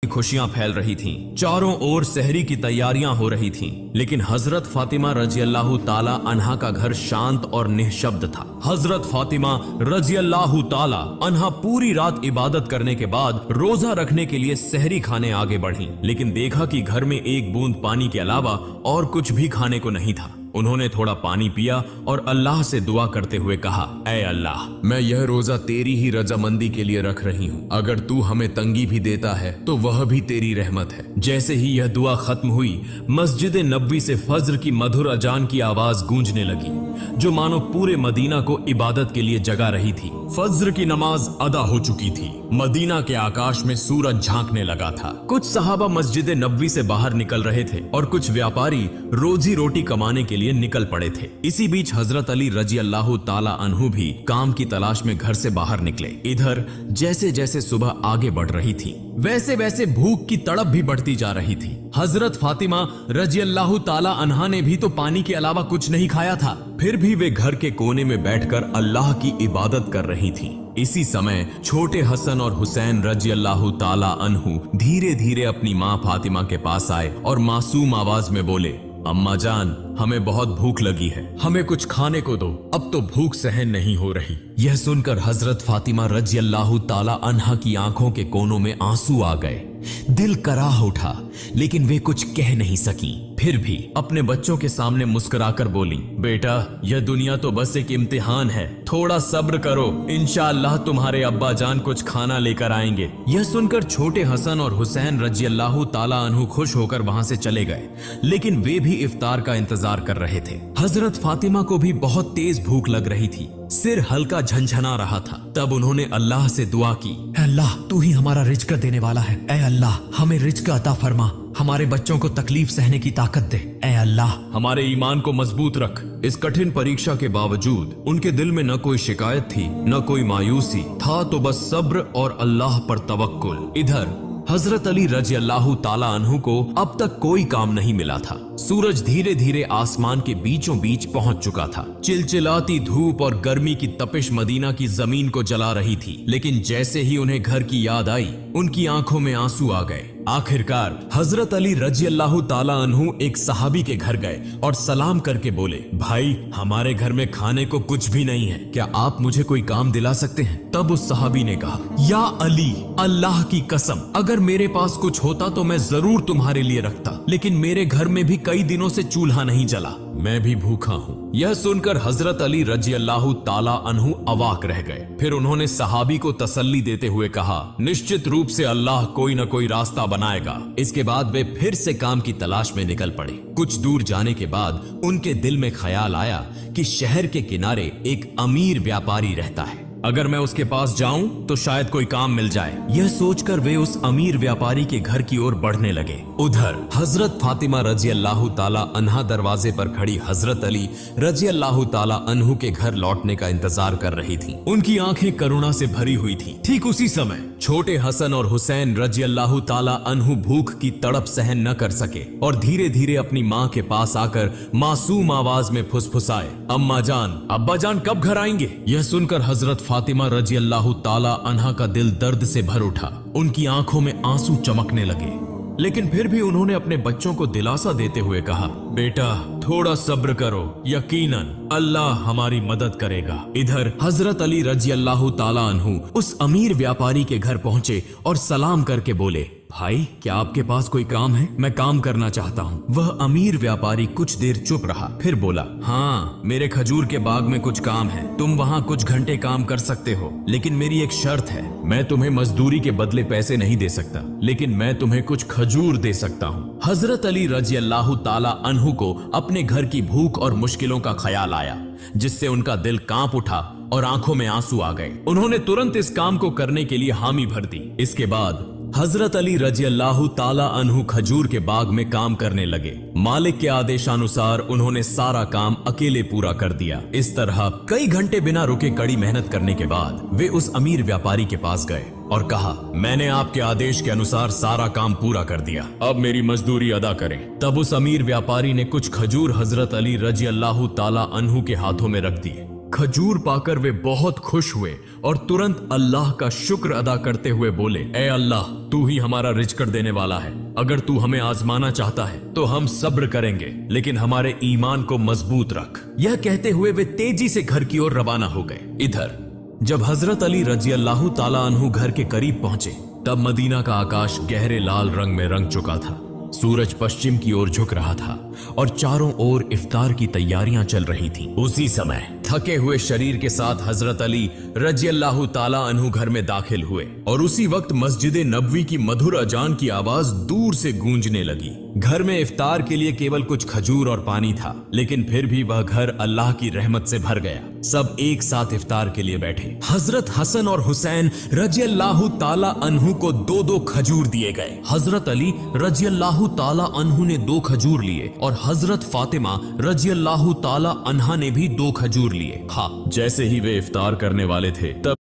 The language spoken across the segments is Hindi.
खुशियां फैल रही थीं। चारों ओर सहरी की तैयारियां हो रही थीं, लेकिन हजरत फातिमा रजी अल्लाह ताला अन्हा का घर शांत और निःशब्द था। हजरत फातिमा रजी अल्लाह ताला अन्हा पूरी रात इबादत करने के बाद रोजा रखने के लिए सहरी खाने आगे बढ़ी, लेकिन देखा कि घर में एक बूंद पानी के अलावा और कुछ भी खाने को नहीं था। उन्होंने थोड़ा पानी पिया और अल्लाह से दुआ करते हुए कहा, ऐ अल्लाह, मैं यह रोजा तेरी ही रजामंदी के लिए रख रही हूँ। अगर तू हमें तंगी भी देता है तो वह भी तेरी रहमत है। जैसे ही यह दुआ खत्म हुई, मस्जिद नबवी से फज्र की मधुर अजान की आवाज गूंजने लगी, जो मानो पूरे मदीना को इबादत के लिए जगा रही थी। फज्र की नमाज अदा हो चुकी थी। मदीना के आकाश में सूरज झांकने लगा था। कुछ सहाबा मस्जिद नबवी से बाहर निकल रहे थे और कुछ व्यापारी रोजी रोटी कमाने के लिए निकल पड़े थे। इसी बीच हजरत अली रजी अल्लाह ताला अन्हु भी काम की तलाश में घर से बाहर निकले। इधर जैसे जैसे सुबह आगे बढ़ रही थी, वैसे वैसे भूख की तड़प भी बढ़ती जा रही थी। हजरत फातिमा रजी अल्लाह ताला अन्हा ने भी तो पानी के अलावा कुछ नहीं खाया था, फिर भी वे घर के कोने में बैठकर अल्लाह की इबादत कर रही थीं। इसी समय छोटे हसन और हुसैन रजी अल्लाह ताला अन्हु धीरे धीरे अपनी माँ फातिमा के पास आए और मासूम आवाज में बोले, अम्मा जान, हमें बहुत भूख लगी है, हमें कुछ खाने को दो, अब तो भूख सहन नहीं हो रही। यह सुनकर हजरत फातिमा रजी अल्लाह ताला अन्हा की आंखों के कोनों में आंसू आ गए। दिल कराह उठा, लेकिन वे कुछ कह नहीं सकी। फिर भी अपने बच्चों के सामने मुस्कुराकर बोली, बेटा, यह दुनिया तो बस एक इम्तिहान है, थोड़ा सब्र करो, इंशाअल्लाह तुम्हारे अब्बा जान कुछ खाना लेकर आएंगे। यह सुनकर छोटे हसन और हुसैन रजी अल्लाह ताला अन्हु खुश होकर वहां से चले गए, लेकिन वे भी इफ्तार का इंतजार कर रहे थे। हजरत फातिमा को भी बहुत तेज भूख लग रही थी, सिर हल्का झंझना रहा था। तब उन्होंने अल्लाह से दुआ की, अल्लाह, तू ही हमारा रिज्क देने वाला है, ऐ अल्लाह, हमें रिज्क अता फरमा, हमारे बच्चों को तकलीफ सहने की ताकत दे, ऐ अल्लाह, हमारे ईमान को मजबूत रख। इस कठिन परीक्षा के बावजूद उनके दिल में न कोई शिकायत थी, न कोई मायूसी, था तो बस सब्र और अल्लाह पर तवक्कुल। इधर हजरत अली रजी अल्लाह ताला अन्हु को अब तक कोई काम नहीं मिला था। सूरज धीरे धीरे आसमान के बीचों बीच पहुंच चुका था। चिलचिलाती धूप और गर्मी की तपिश मदीना की जमीन को जला रही थी, लेकिन जैसे ही उन्हें घर की याद आई, उनकी आंखों में आंसू आ गए। आखिरकार हजरत अली रजी अल्लाह ताला अन्हु एक सहाबी के घर गए और सलाम करके बोले, भाई, हमारे घर में खाने को कुछ भी नहीं है, क्या आप मुझे कोई काम दिला सकते हैं? तब उस सहाबी ने कहा, या अली, अल्लाह की कसम, अगर मेरे पास कुछ होता तो मैं जरूर तुम्हारे लिए रखता, लेकिन मेरे घर में भी कई दिनों से चूल्हा नहीं जला, मैं भी भूखा हूँ। यह सुनकर हजरत अली रजी अल्लाह ताला अन्हु अवाक रह गए। फिर उन्होंने सहाबी को तसल्ली देते हुए कहा, निश्चित रूप से अल्लाह कोई न कोई रास्ता बनाएगा। इसके बाद वे फिर से काम की तलाश में निकल पड़े। कुछ दूर जाने के बाद उनके दिल में ख्याल आया कि शहर के किनारे एक अमीर व्यापारी रहता है, अगर मैं उसके पास जाऊं तो शायद कोई काम मिल जाए। यह सोचकर वे उस अमीर व्यापारी के घर की ओर बढ़ने लगे। उधर हजरत फातिमा रजी अल्लाह ताला अन्हा दरवाजे पर खड़ी हजरत अली रजी अल्लाह ताला अन्हु के घर लौटने का इंतजार कर रही थी। उनकी आंखें करुणा से भरी हुई थी। ठीक उसी समय छोटे हसन और हुसैन रजी अल्लाह ताला अन्हु भूख की तड़प सहन न कर सके और धीरे धीरे अपनी माँ के पास आकर मासूम आवाज में फुसफुसाए, अम्मा जान, अब्बा जान कब घर आएंगे? यह सुनकर हजरत फातिमा रजी अल्लाह ताला अन्हा का दिल दर्द से भर उठा। उनकी आंखों में आंसू चमकने लगे, लेकिन फिर भी उन्होंने अपने बच्चों को दिलासा देते हुए कहा, बेटा, थोड़ा सब्र करो, यकीनन अल्लाह हमारी मदद करेगा। इधर हजरत अली रजी अल्लाह ताला अन्हु उस अमीर व्यापारी के घर पहुंचे और सलाम करके बोले, भाई, क्या आपके पास कोई काम है? मैं काम करना चाहता हूँ। वह अमीर व्यापारी कुछ देर चुप रहा, फिर बोला, हाँ, मेरे खजूर के बाग में कुछ काम है, तुम वहाँ कुछ घंटे काम कर सकते हो, लेकिन मेरी एक शर्त है, मैं तुम्हें मजदूरी के बदले पैसे नहीं दे सकता, लेकिन मैं तुम्हें कुछ खजूर दे सकता हूँ। हजरत अली रजी अल्लाह ताला अन्हु को अपने घर की भूख और मुश्किलों का ख्याल आया, जिससे उनका दिल कांप उठा और आंखों में आंसू आ गए। उन्होंने तुरंत इस काम को करने के लिए हामी भर दी। इसके बाद हजरत अली रजी अल्लाह ताला अन्हु खजूर के बाग में काम करने लगे। मालिक के आदेशानुसार उन्होंने सारा काम अकेले पूरा कर दिया। इस तरह कई घंटे बिना रुके कड़ी मेहनत करने के बाद वे उस अमीर व्यापारी के पास गए और कहा, मैंने आपके आदेश के अनुसार सारा काम पूरा कर दिया, अब मेरी मजदूरी अदा करें। तब उस अमीर व्यापारी ने कुछ खजूर हजरत अली रजी अल्लाह ताला अन्हु के हाथों में रख दिए। खजूर पाकर वे बहुत खुश हुए और तुरंत अल्लाह का शुक्र अदा करते हुए बोले, ए अल्लाह, तू ही हमारा रिज़्क़ देने वाला है। अगर तू हमें आजमाना चाहता है तो हम सब्र करेंगे, लेकिन हमारे ईमान को मजबूत रख। यह कहते हुए वे तेजी से घर की ओर रवाना हो गए। इधर जब हजरत अली रजी अल्लाह ताला अन्हु घर के करीब पहुंचे, तब मदीना का आकाश गहरे लाल रंग में रंग चुका था। सूरज पश्चिम की ओर झुक रहा था और चारों ओर इफ्तार की तैयारियां चल रही थीं। उसी समय थके हुए शरीर के साथ हजरत अली रजी अल्लाह ताला अन्हु घर में दाखिल हुए और उसी वक्त मस्जिद नबवी की मधुर अजान की आवाज दूर से गूंजने लगी। घर में इफ्तार के लिए केवल कुछ खजूर और पानी था, लेकिन फिर भी वह घर अल्लाह की रहमत से भर गया। सब एक साथ इफ्तार के लिए बैठे। हजरत हसन और हुसैन रजी अल्लाह ताला अन्हु को 2-2 खजूर दिए गए। हजरत अली रजी अल्लाह ताला अन्हु ने 2 खजूर लिए और हजरत फातिमा रजी अल्लाह ताला अन्हा ने भी 2 खजूर लिए। हाँ, जैसे ही वे इफ्तार करने वाले थे तब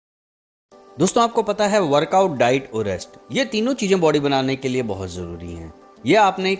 दोस्तों, आपको पता है वर्कआउट, डाइट और रेस्ट, ये तीनों चीजें बॉडी बनाने के लिए बहुत जरूरी हैं। ये आपने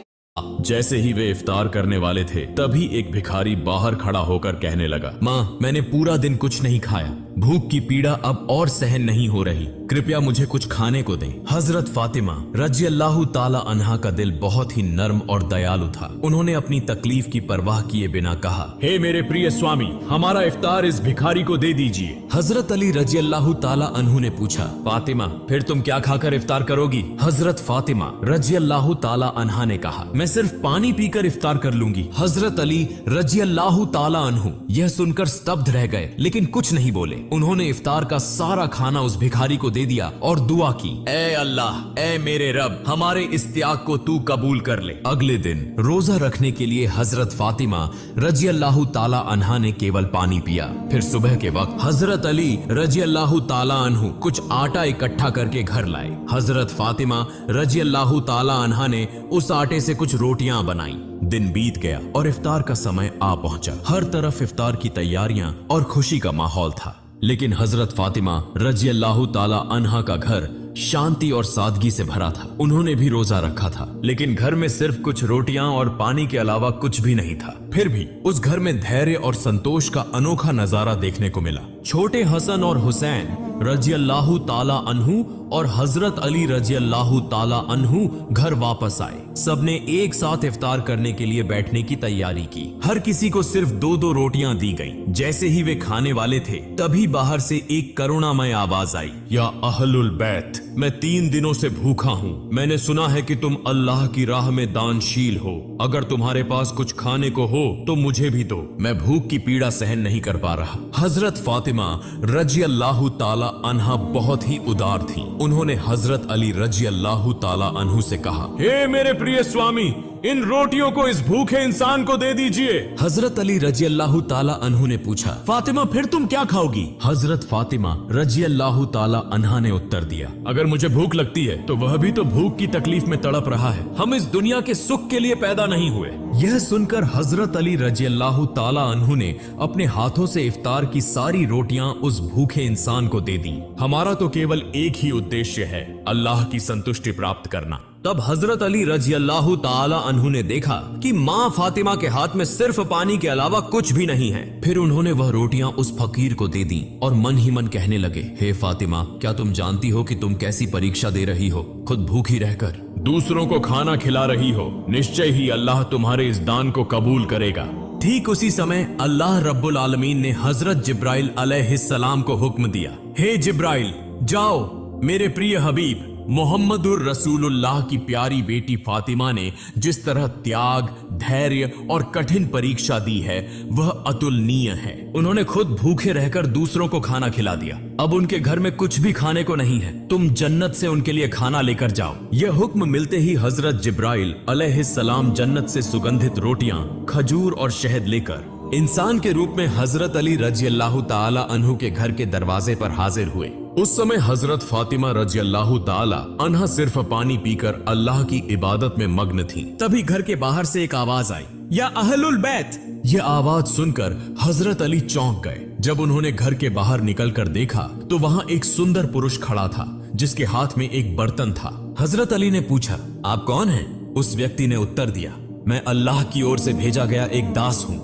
जैसे ही वे इफ्तार करने वाले थे तभी एक भिखारी बाहर खड़ा होकर कहने लगा, माँ, मैंने पूरा दिन कुछ नहीं खाया, भूख की पीड़ा अब और सहन नहीं हो रही, कृपया मुझे कुछ खाने को दें। हजरत फातिमा रजी अल्लाह ताला अन्हा का दिल बहुत ही नर्म और दयालु था। उन्होंने अपनी तकलीफ की परवाह किए बिना कहा, हे मेरे प्रिय स्वामी, हमारा इफ्तार इस भिखारी को दे दीजिए। हजरत अली रजी अल्लाह ताला अन्हु ने पूछा, फातिमा, फिर तुम क्या खाकर इफ्तार करोगी? हजरत फातिमा रजी अल्लाह ताला अन्हा ने कहा, मैं सिर्फ पानी पीकर इफ्तार कर लूंगी। हजरत अली रजी अल्लाह ताला अन्हु यह सुनकर स्तब्ध रह गए, लेकिन कुछ नहीं बोले। उन्होंने इफ्तार का सारा खाना उस भिखारी को दे दिया और दुआ की, ए अल्लाह, ए मेरे रब, हमारे इस त्याग को तू कबूल कर ले। अगले दिन रोजा रखने के लिए हजरत फातिमा रजी अल्लाह ताला अन्हा ने केवल पानी पिया। फिर सुबह के वक्त हजरत अली रजी अल्लाह ताला अन्हु कुछ आटा इकट्ठा करके घर लाए। हजरत फातिमा रजी अल्लाह ताला अन्हा ने उस आटे से कुछ रोटियां बनाई। दिन बीत गया और इफ्तार का समय आ पहुंचा। हर तरफ इफ्तार की तैयारियां और खुशी का माहौल था, लेकिन हजरत फातिमा रजी अल्लाह ताला अन्हा का घर शांति और सादगी से भरा था। उन्होंने भी रोजा रखा था, लेकिन घर में सिर्फ कुछ रोटियां और पानी के अलावा कुछ भी नहीं था। फिर भी उस घर में धैर्य और संतोष का अनोखा नजारा देखने को मिला। छोटे हसन और हुसैन रजी अल्लाह ताला अन्हु और हजरत अली रजी अल्लाह ताला अन्हु घर वापस आए। सबने एक साथ इफ्तार करने के लिए बैठने की तैयारी की। हर किसी को सिर्फ 2-2 रोटियां दी गईं। जैसे ही वे खाने वाले थे तभी बाहर से एक करुणामय आवाज आई, या अहलुल बैत, मैं 3 दिनों से भूखा हूँ। मैंने सुना है कि तुम अल्लाह की राह में दानशील हो। अगर तुम्हारे पास कुछ खाने को हो तो मुझे भी दो, मैं भूख की पीड़ा सहन नहीं कर पा रहा। हजरत फातिमा रजी अल्लाह ताला अन्हा बहुत ही उदार थी। उन्होंने हजरत अली रजी अल्लाह ताला अन्हु से कहा, हे मेरे प्रिय स्वामी, इन रोटियों को इस भूखे इंसान को दे दीजिए। हजरत अली रजी अल्लाह ताला अन्हु ने पूछा, फातिमा, फिर तुम क्या खाओगी? हजरत फातिमा रजी अल्लाह ताला अन्हा ने उत्तर दिया, अगर मुझे भूख लगती है तो वह भी तो भूख की तकलीफ में तड़प रहा है। हम इस दुनिया के सुख के लिए पैदा नहीं हुए। यह सुनकर हजरत अली रजी अल्लाह ताला अन्हु ने अपने हाथों से इफ्तार की सारी रोटियां उस भूखे इंसान को दे दी। हमारा तो केवल एक ही उद्देश्य है, अल्लाह की संतुष्टि प्राप्त करना। तब हजरत अली रजी अल्लाह ताला अन्हु ने देखा कि माँ फातिमा के हाथ में सिर्फ पानी के अलावा कुछ भी नहीं है। फिर उन्होंने वह रोटियां उस फकीर को दे दी और मन ही मन कहने लगे, हे फातिमा, क्या तुम जानती हो कि तुम कैसी परीक्षा दे रही हो? खुद भूखी रहकर दूसरों को खाना खिला रही हो। निश्चय ही अल्लाह तुम्हारे इस दान को कबूल करेगा। ठीक उसी समय अल्लाह रब्बुल आलमीन ने हजरत जिब्राइल अलैहिस्सलाम को हुक्म दिया, हे जिब्राइल, जाओ, मेरे प्रिय हबीब मोहम्मदुर रसूलुल्लाह की प्यारी बेटी फातिमा ने जिस तरह त्याग, धैर्य और कठिन परीक्षा दी है वह अतुलनीय है। उन्होंने खुद भूखे रहकर दूसरों को खाना खिला दिया। अब उनके घर में कुछ भी खाने को नहीं है। तुम जन्नत से उनके लिए खाना लेकर जाओ। यह हुक्म मिलते ही हजरत जिब्राइल अलैहिस्सलाम जन्नत से सुगंधित रोटियां, खजूर और शहद लेकर इंसान के रूप में हजरत अली रजी अल्लाह ताला अन्हु के घर के दरवाजे पर हाजिर हुए। उस समय हजरत फातिमा रजी अल्लाह ताला अन्हा सिर्फ पानी पीकर अल्लाह की इबादत में मग्न थी। तभी घर के बाहर से एक आवाज आई, या अहलुल बैत। यह आवाज सुनकर हजरत अली चौंक गए। जब उन्होंने घर के बाहर निकलकर देखा तो वहां एक सुंदर पुरुष खड़ा था जिसके हाथ में एक बर्तन था। हजरत अली ने पूछा, आप कौन हैं? उस व्यक्ति ने उत्तर दिया, मैं अल्लाह की ओर से भेजा गया एक दास हूँ।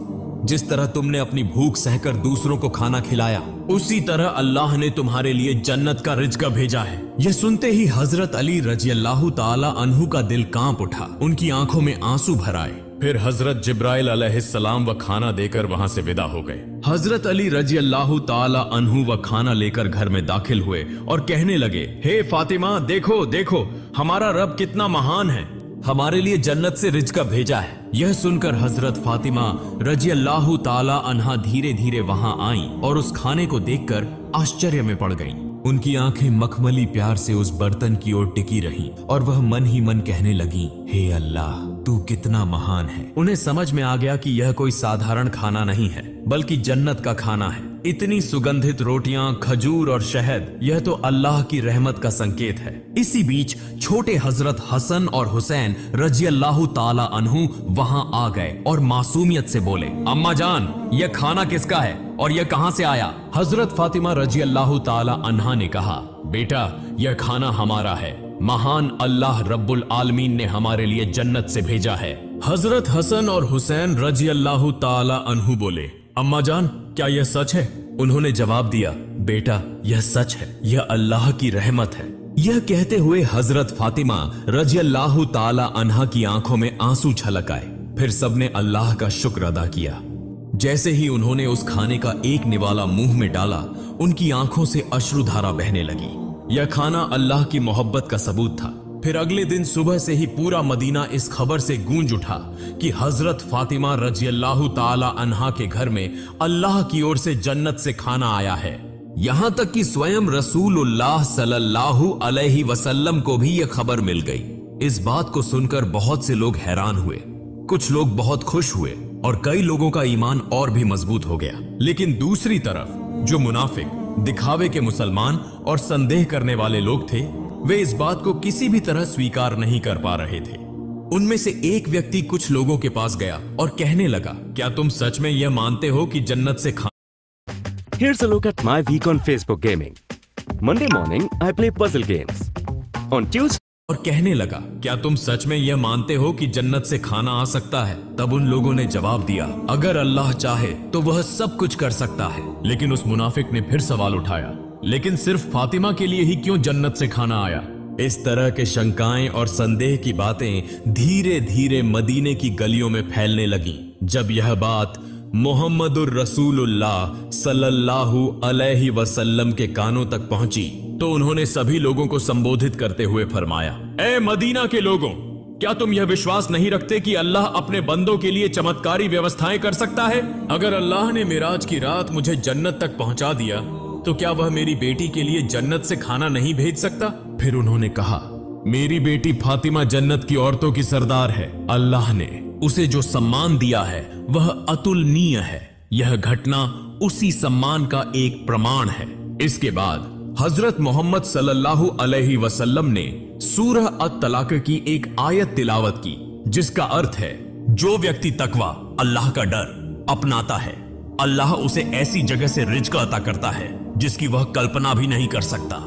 जिस तरह तुमने अपनी भूख सहकर दूसरों को खाना खिलाया, उसी तरह अल्लाह ने तुम्हारे लिए जन्नत का रिज़्क़ भेजा है। यह सुनते ही हजरत अली रजी अल्लाह ताला अन्हु का दिल कांप उठा, उनकी आंखों में आंसू भर आए। फिर हजरत जिब्राइल अलैहिस्सलाम व खाना देकर वहां से विदा हो गए। हजरत अली रजी अल्लाह ताला अन्हु व खाना लेकर घर में दाखिल हुए और कहने लगे, हे फातिमा, देखो देखो हमारा रब कितना महान है, हमारे लिए जन्नत से रिज़्क़ भेजा है। यह सुनकर हजरत फातिमा रजी अल्लाह ताला अन्हा धीरे धीरे वहां आई और उस खाने को देखकर आश्चर्य में पड़ गईं। उनकी आंखें मखमली प्यार से उस बर्तन की ओर टिकी रहीं और वह मन ही मन कहने लगी, हे अल्लाह, तू कितना महान है। उन्हें समझ में आ गया कि यह कोई साधारण खाना नहीं है, बल्कि जन्नत का खाना है। इतनी सुगंधित रोटियां, खजूर और शहद, यह तो अल्लाह की रहमत का संकेत है। इसी बीच छोटे हजरत हसन और हुसैन रजी अल्लाह ताला अन्हु वहां आ गए और मासूमियत से बोले, अम्मा जान, यह खाना किसका है और यह कहां से आया? हजरत फातिमा रजी अल्लाह ताला अन्हा ने कहा, बेटा, यह खाना हमारा है, महान अल्लाह रब्बुल आलमीन ने हमारे लिए जन्नत से भेजा है। हजरत हसन और हुसैन रजी अल्लाह ताला अन्हु बोले, अम्मा जान, क्या यह सच है? उन्होंने जवाब दिया, बेटा, यह सच है, यह अल्लाह की रहमत है। यह कहते हुए हजरत फातिमा रजी अल्लाह ताला अन्हा की आंखों में आंसू छलक आए। फिर सबने अल्लाह का शुक्र अदा किया। जैसे ही उन्होंने उस खाने का एक निवाला मुंह में डाला, उनकी आंखों से अश्रुधारा बहने लगी। यह खाना अल्लाह की मोहब्बत का सबूत था। फिर अगले दिन सुबह से ही पूरा मदीना इस खबर से गूंज उठा कि हजरत फातिमा रजी अल्लाह ताला अन्हा के घर में अल्लाह की ओर से जन्नत से खाना आया है। यहां तक कि स्वयं रसूलुल्लाह सल्लल्लाहु अलैहि वसल्लम को भी यह खबर मिल गई। इस बात को सुनकर बहुत से लोग हैरान हुए, कुछ लोग बहुत खुश हुए और कई लोगों का ईमान और भी मजबूत हो गया। लेकिन दूसरी तरफ जो मुनाफिक, दिखावे के मुसलमान और संदेह करने वाले लोग थे, वे इस बात को किसी भी तरह स्वीकार नहीं कर पा रहे थे। उनमें से एक व्यक्ति कुछ लोगों के पास गया और कहने लगा, क्या तुम सच में यह मानते हो कि जन्नत से Here's a look at my week on Facebook gaming. Monday morning, I play puzzle games. On Tuesday, और कहने लगा, क्या तुम सच में यह मानते हो कि जन्नत से खाना आ सकता है? तब उन लोगों ने जवाब दिया, अगर अल्लाह चाहे तो वह सब कुछ कर सकता है। लेकिन उस मुनाफिक ने फिर सवाल उठाया, लेकिन सिर्फ फातिमा के लिए ही क्यों जन्नत से खाना आया? इस तरह के शंकाएं और संदेह की बातें धीरे धीरे मदीने की गलियों में फैलने लगी। जब यह बात मोहम्मदुर रसूलुल्लाह सल्लल्लाहु अलैहि वसल्लम के कानों तक पहुंची तो उन्होंने सभी लोगों को संबोधित करते हुए फरमाया, ए मदीना के लोगों, क्या तुम यह विश्वास नहीं रखते कि अल्लाह अपने बंदों के लिए चमत्कारी व्यवस्थाएं कर सकता है? अगर अल्लाह ने मिराज की रात मुझे जन्नत तक पहुंचा दिया तो क्या वह मेरी बेटी के लिए जन्नत से खाना नहीं भेज सकता? फिर उन्होंने कहा, मेरी बेटी फातिमा जन्नत की औरतों की सरदार है। अल्लाह ने उसे जो सम्मान दिया है वह अतुलनीय है। यह घटना उसी सम्मान का एक प्रमाण है। इसके बाद हजरत मोहम्मद सल्लल्लाहु अलैहि वसल्लम ने सूरह अत-तलाक की एक आयत तिलावत की, जिसका अर्थ है, जो व्यक्ति तकवा, अल्लाह का डर अपनाता है, अल्लाह उसे ऐसी जगह से रिज़्क़ अता करता है जिसकी वह कल्पना भी नहीं कर सकता।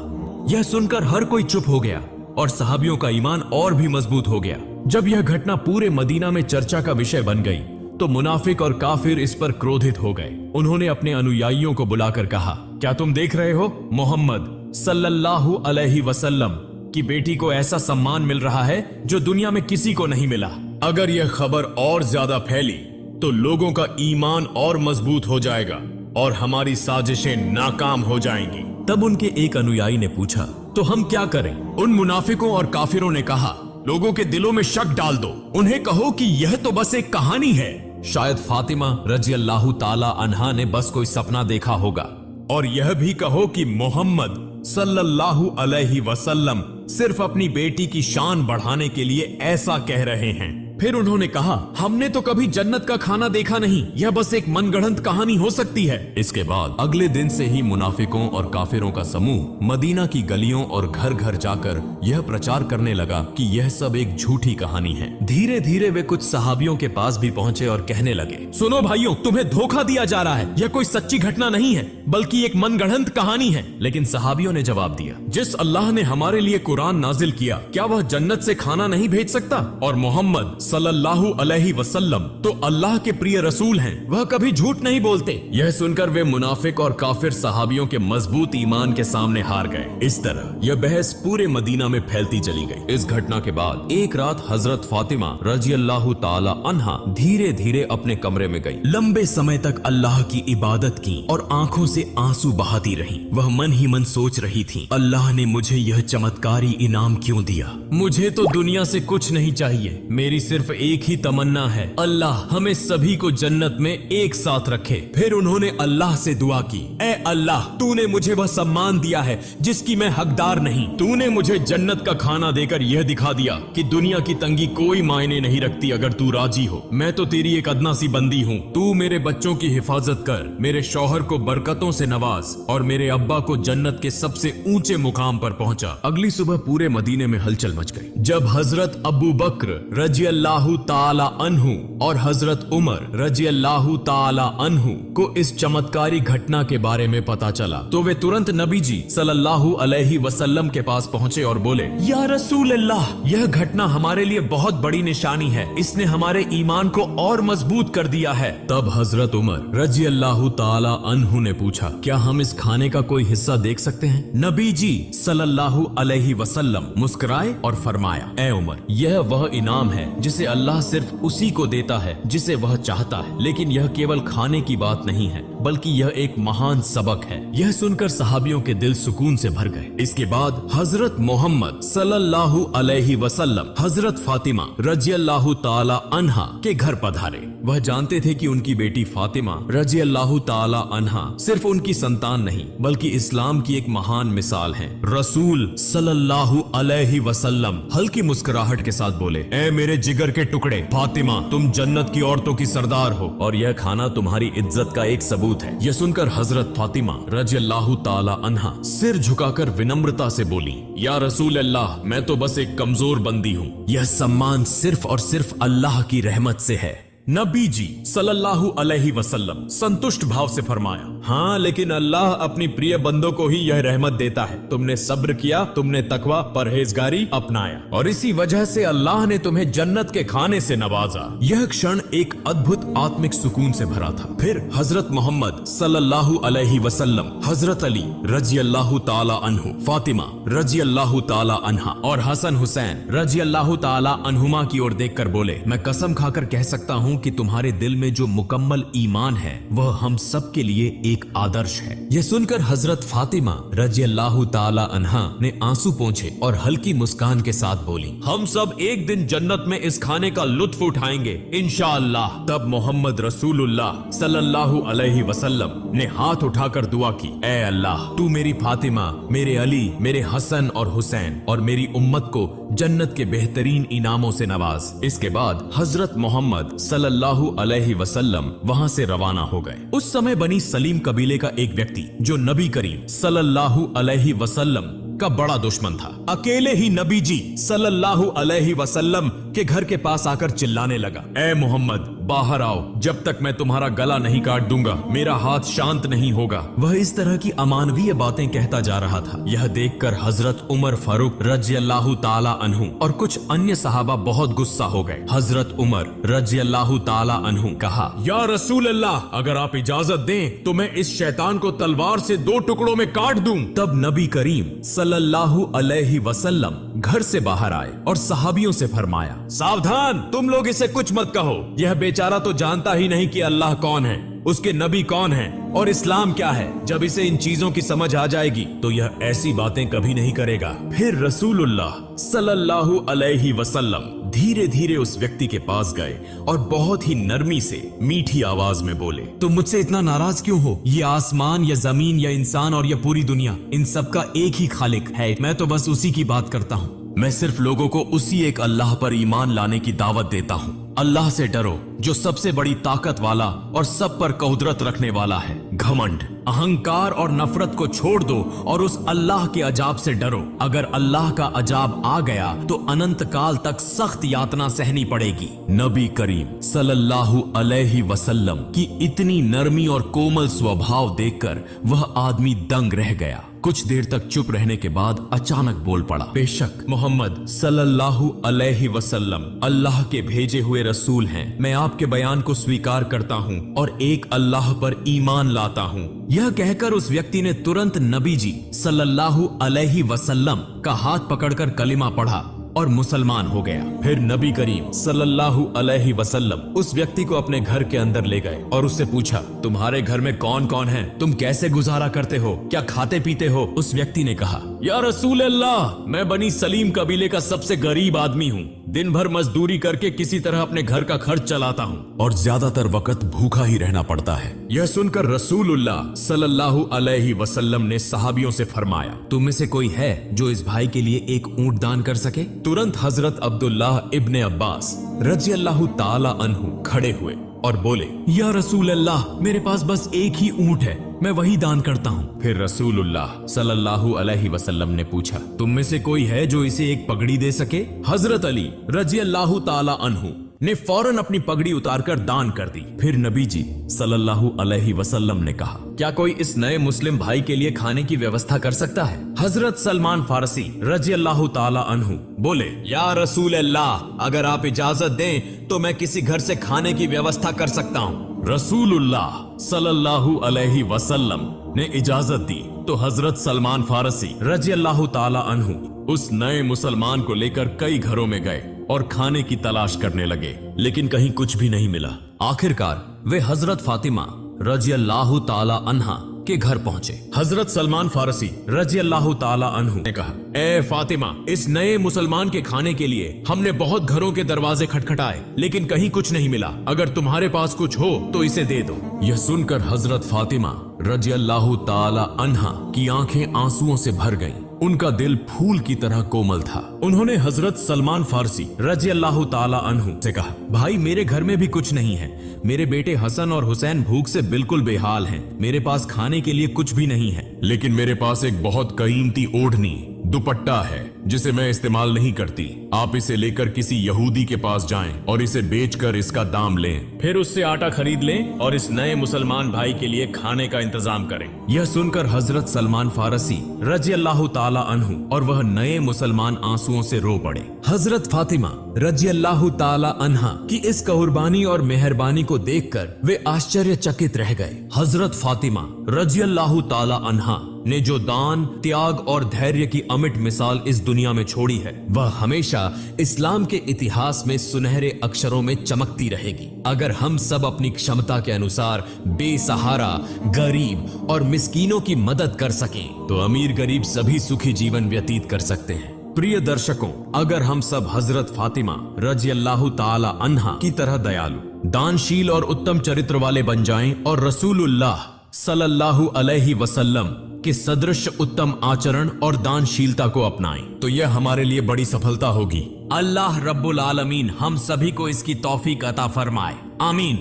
यह सुनकर हर कोई चुप हो गया और सहाबियों का ईमान और भी मजबूत हो गया। जब यह घटना पूरे मदीना में चर्चा का विषय बन गई तो मुनाफिक और काफिर इस पर क्रोधित हो गए। उन्होंने अपने अनुयायियों को बुलाकर कहा, क्या तुम देख रहे हो, मोहम्मद सल्लल्लाहु अलैहि वसल्लम की बेटी को ऐसा सम्मान मिल रहा है जो दुनिया में किसी को नहीं मिला। अगर यह खबर और ज्यादा फैली तो लोगों का ईमान और मजबूत हो जाएगा और हमारी साजिशें नाकाम हो जाएंगी। तब उनके एक अनुयायी ने पूछा, तो हम क्या करें? उन मुनाफिकों और काफिरों ने कहा, लोगों के दिलों में शक डाल दो, उन्हें कहो कि यह तो बस एक कहानी है। शायद फातिमा रजी अल्लाह ताला अन्हा ने बस कोई सपना देखा होगा। और यह भी कहो कि मोहम्मद सल्लल्लाहु अलैहि वसल्लम सिर्फ अपनी बेटी की शान बढ़ाने के लिए ऐसा कह रहे हैं। फिर उन्होंने कहा, हमने तो कभी जन्नत का खाना देखा नहीं, यह बस एक मनगढ़ंत कहानी हो सकती है। इसके बाद अगले दिन से ही मुनाफिकों और काफिरों का समूह मदीना की गलियों और घर घर जाकर यह प्रचार करने लगा कि यह सब एक झूठी कहानी है। धीरे धीरे वे कुछ सहाबियों के पास भी पहुंचे और कहने लगे, सुनो भाइयों, तुम्हें धोखा दिया जा रहा है, यह कोई सच्ची घटना नहीं है, बल्कि एक मनगढ़ंत कहानी है। लेकिन सहाबियों ने जवाब दिया, जिस अल्लाह ने हमारे लिए कुरान नाजिल किया, क्या वह जन्नत से खाना नहीं भेज सकता? और मोहम्मद सल्लल्लाहु अलैहि वसल्लम तो अल्लाह के प्रिय रसूल हैं, वह कभी झूठ नहीं बोलते। यह सुनकर वे मुनाफिक और काफिर सहाबियों के मजबूत ईमान के सामने हार गए। इस तरह यह बहस पूरे मदीना में फैलती चली गई। इस घटना के बाद एक रात हजरत फातिमा रजी अल्लाह ताला अन्हा धीरे धीरे अपने कमरे में गई। लंबे समय तक अल्लाह की इबादत की और आंखों से आंसू बहाती रही। वह मन ही मन सोच रही थी, अल्लाह ने मुझे यह चमत्कारी इनाम क्यों दिया? मुझे तो दुनिया से कुछ नहीं चाहिए, मेरी सिर्फ एक ही तमन्ना है, अल्लाह हमें सभी को जन्नत में एक साथ रखे। फिर उन्होंने अल्लाह से दुआ की, ऐ अल्लाह, तूने मुझे वह सम्मान दिया है जिसकी मैं हकदार नहीं। तूने मुझे जन्नत का खाना देकर यह दिखा दिया कि दुनिया की तंगी कोई मायने नहीं रखती अगर तू राजी हो। मैं तो तेरी एक अदना सी बंदी हूँ। तू मेरे बच्चों की हिफाजत कर, मेरे शौहर को बरकतों से नवाज और मेरे अब्बा को जन्नत के सबसे ऊंचे मुकाम पर पहुंचा। अगली सुबह पूरे मदीने में हलचल मच गई जब हजरत अबू बकर रजी अल्लाह ताला अन्हु और हजरत उमर रजी अल्लाह ताला अन्हु को इस चमत्कारी घटना के बारे में पता चला तो वे तुरंत नबी जी सल्लल्लाहु अलैहि वसल्लम के पास पहुंचे और बोले, या रसूल अल्लाह, यह घटना हमारे लिए बहुत बड़ी निशानी है, इसने हमारे ईमान को और मजबूत कर दिया है। तब हजरत उमर रजी अल्लाह ताला अन्हु ने पूछा, क्या हम इस खाने का कोई हिस्सा देख सकते हैं? नबी जी सल्लल्लाहु अलैहि वसल्लम मुस्कुराए और फरमाया, ए उमर, यह वह इनाम है जिसे अल्लाह सिर्फ उसी को देता है जिसे वह चाहता है। लेकिन यह केवल खाने की बात नहीं है, बल्कि यह एक महान सबक है। यह सुनकर सहाबियों के दिल सुकून से भर गए। इसके बाद हजरत मोहम्मद सल्लल्लाहु अलैहि वसल्लम हजरत फातिमा रजी अल्लाह ताला अन्हा के घर पधारे। वह जानते थे कि उनकी बेटी फातिमा रजी अल्लाह ताला अन्हा सिर्फ उनकी संतान नहीं, बल्कि इस्लाम की एक महान मिसाल है। रसूल सल्लल्लाहु अलैहि वसल्लम हल्की मुस्कुराहट के साथ बोले, ए मेरे जिगर के टुकड़े, फातिमा, तुम जन्नत की औरतों की सरदार हो और यह खाना तुम्हारी इज्जत का एक सबूत है। यह सुनकर हजरत फातिमा रजी अल्लाह ताला अन्हा सिर झुकाकर विनम्रता से बोली, या रसूल अल्लाह, मैं तो बस एक कमजोर बंदी हूँ, यह सम्मान सिर्फ और सिर्फ अल्लाह की रहमत से है। नबी जी सल्लल्लाहु अलैहि वसल्लम संतुष्ट भाव से फरमाया, हाँ, लेकिन अल्लाह अपनी प्रिय बंदों को ही यह रहमत देता है। तुमने सब्र किया, तुमने तकवा परहेजगारी अपनाया और इसी वजह से अल्लाह ने तुम्हें जन्नत के खाने से नवाजा। यह क्षण एक अद्भुत आत्मिक सुकून से भरा था। फिर हजरत मोहम्मद सल्लल्लाहु अलैहि वसल्लम हजरत अली रजी अल्लाह ताला अन्हु, फातिमा रजी अल्लाह ताला अन्हा और हसन हुसैन रजी अल्लाह ताला अन्हुमा की ओर देखकर बोले, मैं कसम खाकर कह सकता हूँ कि तुम्हारे दिल में जो मुकम्मल ईमान है वह हम सब के लिए एक आदर्श है। यह सुनकर हजरत फातिमा रजी अल्लाह ताला अन्हा ने आंसू पोंछे और हल्की मुस्कान के साथ बोली, हम सब एक दिन जन्नत में इस खाने का लुत्फ उठाएंगे इंशाअल्लाह। तब मोहम्मद रसूलुल्लाह सल्लल्लाहु अलैहि वसल्लम ने हाथ उठाकर दुआ की, ए अल्लाह, तू मेरी फातिमा, मेरे अली, मेरे हसन और हुसैन और मेरी उम्मत को जन्नत के बेहतरीन इनामों से नवाज। इसके बाद हजरत मोहम्मद सल्लल्लाहु अलैहि वसल्लम वहां से रवाना हो गए। उस समय बनी सलीम कबीले का एक व्यक्ति जो नबी करीम सल्लल्लाहु अलैहि वसल्लम का बड़ा दुश्मन था, अकेले ही नबी जी सल्लल्लाहु अलैहि वसल्लम के घर के पास आकर चिल्लाने लगा, ए मोहम्मद, बाहर आओ, जब तक मैं तुम्हारा गला नहीं काट दूंगा मेरा हाथ शांत नहीं होगा। वह इस तरह की अमानवीय बातें कहता जा रहा था। यह देखकर हजरत उमर फारूक रजी अल्लाह ताला अन्हु और कुछ अन्य सहाबा बहुत गुस्सा हो गए। हजरत उमर रजी अल्लाह ताला अन्हु कहा, या रसूल अल्लाह, अगर आप इजाजत दें तो मैं इस शैतान को तलवार से 2 टुकड़ों में काट दूं। तब नबी करीम सल्लल्लाहु अलैहि वसल्लम घर से बाहर आए और सहाबियों से फरमाया, सावधान, तुम लोग इसे कुछ मत कहो, यह बेचारा तो जानता ही नहीं कि अल्लाह कौन है, उसके नबी कौन है और इस्लाम क्या है। जब इसे इन चीजों की समझ आ जाएगी तो यह ऐसी बातें कभी नहीं करेगा। फिर रसूलुल्लाह सल्लल्लाहु अलैहि वसल्लम धीरे धीरे उस व्यक्ति के पास गए और बहुत ही नरमी से मीठी आवाज में बोले, तुम मुझसे इतना नाराज क्यों हो? ये आसमान या जमीन या इंसान और या पूरी दुनिया, इन सबका एक ही खालिक है, मैं तो बस उसी की बात करता हूँ। मैं सिर्फ लोगों को उसी एक अल्लाह पर ईमान लाने की दावत देता हूँ। अल्लाह से डरो जो सबसे बड़ी ताकत वाला और सब पर कुदरत रखने वाला है। घमंड, अहंकार और नफरत को छोड़ दो और उस अल्लाह के अजाब से डरो। अगर अल्लाह का अजाब आ गया तो अनंत काल तक सख्त यातना सहनी पड़ेगी। नबी करीम सल्लल्लाहु अलैहि वसल्लम की इतनी नरमी और कोमल स्वभाव देखकर वह आदमी दंग रह गया। कुछ देर तक चुप रहने के बाद अचानक बोल पड़ा, बेशक मोहम्मद सल्लल्लाहु अलैहि वसल्लम अल्लाह के भेजे हुए रसूल हैं। मैं आपके बयान को स्वीकार करता हूँ और एक अल्लाह पर ईमान लाता हूँ। यह कहकर उस व्यक्ति ने तुरंत नबी जी सल्लल्लाहु अलैहि वसल्लम का हाथ पकड़कर कलिमा पढ़ा और मुसलमान हो गया। फिर नबी करीम सल्लल्लाहु अलैहि वसल्लम उस व्यक्ति को अपने घर के अंदर ले गए और उससे पूछा, तुम्हारे घर में कौन कौन है? तुम कैसे गुजारा करते हो? क्या खाते पीते हो? उस व्यक्ति ने कहा, या रसूल अल्लाह, मैं बनी सलीम कबीले का सबसे गरीब आदमी हूँ। दिन भर मजदूरी करके किसी तरह अपने घर का खर्च चलाता हूँ और ज्यादातर वक्त भूखा ही रहना पड़ता है। यह सुनकर रसूलुल्लाह सल्लल्लाहु अलैहि वसल्लम ने सहाबियों से फरमाया, तुम में से कोई है जो इस भाई के लिए एक ऊंट दान कर सके? तुरंत हजरत अब्दुल्लाह इब्ने अब्बास रजी अल्लाह ताला अन्हु खड़े हुए और बोले, या रसूल अल्लाह, मेरे पास बस एक ही ऊंट है, मैं वही दान करता हूँ। फिर रसूलुल्लाह सल्लल्लाहु अलैहि वसल्लम ने पूछा, तुम में से कोई है जो इसे एक पगड़ी दे सके? हजरत अली रजी अल्लाह ताला अन्हु ने फौरन अपनी पगड़ी उतारकर दान कर दी। फिर नबी जी सल्लल्लाहु अलैहि वसल्लम ने कहा, क्या कोई इस नए मुस्लिम भाई के लिए खाने की व्यवस्था कर सकता है? हजरत सलमान फारसी रजी अल्लाह ताला अन्हु बोले, या रसूल अल्लाह, अगर आप इजाजत दें तो मैं किसी घर से खाने की व्यवस्था कर सकता हूँ। रसूलुल्लाह सल्लल्लाहु अलैहि वसल्लम ने इजाजत दी तो हजरत सलमान फारसी रजी अल्लाह ताला अन्हु उस नए मुसलमान को लेकर कई घरों में गए और खाने की तलाश करने लगे, लेकिन कहीं कुछ भी नहीं मिला। आखिरकार वे हजरत फातिमा रजी अल्लाह ताला अन्हा के घर पहुंचे। हजरत सलमान फारसी रजी अल्लाह ताला अन्हु ने कहा, ए फातिमा, इस नए मुसलमान के खाने के लिए हमने बहुत घरों के दरवाजे खटखटाए, लेकिन कहीं कुछ नहीं मिला। अगर तुम्हारे पास कुछ हो तो इसे दे दो। यह सुनकर हजरत फातिमा रजी अल्लाह ताला अन्हा की आंखें आंसुओं से भर गईं। उनका दिल फूल की तरह कोमल था। उन्होंने हजरत सलमान फारसी रजी अल्लाह ताला अन्हु से कहा, भाई, मेरे घर में भी कुछ नहीं है। मेरे बेटे हसन और हुसैन भूख से बिल्कुल बेहाल हैं। मेरे पास खाने के लिए कुछ भी नहीं है, लेकिन मेरे पास एक बहुत कीमती ओढ़नी दुपट्टा है जिसे मैं इस्तेमाल नहीं करती। आप इसे लेकर किसी यहूदी के पास जाएं और इसे बेचकर इसका दाम लें, फिर उससे आटा खरीद लें और इस नए मुसलमान भाई के लिए खाने का इंतजाम करें। यह सुनकर हजरत सलमान फारसी रजी अल्लाह ताला अन्हु और वह नए मुसलमान आंसुओं से रो पड़े। हजरत फातिमा रजी अल्लाह ताला अन्हा की इस कुर्बानी और मेहरबानी को देखकर वे आश्चर्यचकित रह गए। हजरत फातिमा रजी अल्लाह ताला अन्हा ने जो दान, त्याग और धैर्य की अमिट मिसाल इस दुनिया में छोड़ी है, वह हमेशा इस्लाम के इतिहास में सुनहरे अक्षरों में चमकती रहेगी। अगर हम सब अपनी क्षमता के अनुसार बेसहारा, गरीब और मिस्कीनों की मदद कर सकें तो अमीर गरीब सभी सुखी जीवन व्यतीत कर सकते हैं। प्रिय दर्शकों, अगर हम सब हजरत फातिमा रजी अल्लाह ताला अन्हा की तरह दयालु, दानशील और उत्तम चरित्र वाले बन जाएं और रसूलुल्लाह सल्लल्लाहु अलैहि वसल्लम के सदृश उत्तम आचरण और दानशीलता को अपनाएं तो यह हमारे लिए बड़ी सफलता होगी। अल्लाह रब्बुल आलमीन हम सभी को इसकी तौफीक अता फरमाए, आमीन।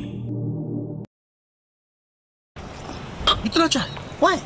इतना चाय? Why?